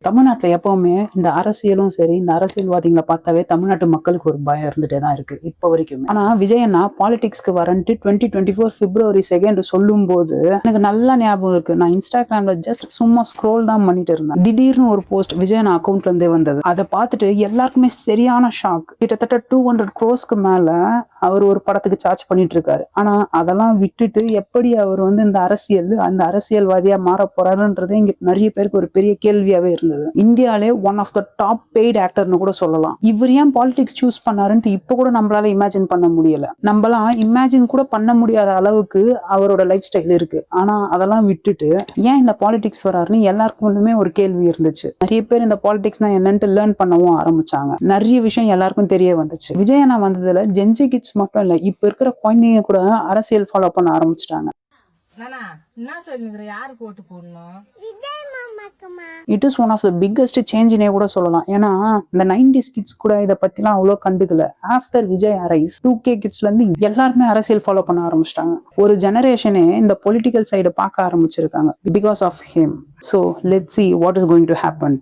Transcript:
தமிழ்நாட்டுல எப்பவுமே இந்த அரசியலும் சரி, இந்த அரசியல்வாதிகளை பார்த்தாவே தமிழ்நாட்டு மக்களுக்கு ஒரு பயம் இருந்துட்டே தான் இருக்கு இப்ப வரைக்கும். ஆனா விஜய் அண்ணா பாலிடிக்ஸ்க்கு வரன்ட்டு 2024 பிப்ரவரி 2 சொல்லும் போது எனக்கு நல்லா ஞாபகம் இருக்கு. நான் இன்ஸ்டாகிராம்ல ஜஸ்ட் சும்மா ஸ்க்ரோல் தான் பண்ணிட்டு இருந்தேன். திடீர்னு ஒரு போஸ்ட் விஜய் அண்ணா அக்கௌண்ட்ல இருந்தே வந்தது. அதை பார்த்துட்டு எல்லாருக்குமே சரியான ஷாக். கிட்டத்தட்ட 200 crores மேல அவர் ஒரு படத்துக்கு சார்ஜ் பண்ணிட்டு இருக்காரு. ஆனா அதெல்லாம் விட்டுட்டு எப்படி அவர் இந்த அந்த அரசியல்வாதியா மாற போறாருன்றது இங்க நிறைய பேருக்கு ஒரு பெரிய கேள்வியாவே இருந்தது. இந்தியாலே one of the top paid ஆக்டர்னு கூட சொல்லலாம். இவர் ஏன் பாலிடிக்ஸ் சூஸ் பண்ணாருன்ட்டு இப்ப கூட நம்மளால இமேஜின் பண்ண முடியல. நம்மளாம் இமேஜின் கூட பண்ண முடியாத அளவுக்கு அவரோட லைஃப் ஸ்டைல் இருக்கு. ஆனா அதெல்லாம் விட்டுட்டு ஏன் இந்த பாலிடிக்ஸ் வராருன்னு எல்லாருக்குமே ஒரு கேள்வி இருந்துச்சு. நிறைய பேர் இந்த பாலிடிக்ஸ்னா என்னன்ட்டு லேர்ன் பண்ணவும் ஆரம்பிச்சாங்க. நிறைய விஷயம் எல்லாருக்கும் தெரிய வந்துச்சு. விஜய் அண்ணா வந்ததுல ஜென்சி கிட்ஸ் மட்டும் இல்ல, இப்ப இருக்கிற குழந்தைங்க கூட அரசியல் ஃபாலோ பண்ண ஆரம்பிச்சிட்டாங்க. It is one of the biggest சேஞ்ச்னே கூட சொல்லலாம். ஏன்னா இந்த 90s கிட்ஸ் கூட இதை பத்திலாம் அவ்வளோ கண்டுக்கல. ஆஃப்டர் விஜய் அரைஸ் 2K கிட்ஸ்ல இருந்து எல்லாருமே அரசியல் ஃபாலோ பண்ண ஆரம்பிச்சிட்டாங்க. ஒரு ஜெனரேஷனே இந்த பொலிட்டிக்கல் சைடு பார்க்க ஆரம்பிச்சிருக்காங்க because of him. So let's see what is going to happen.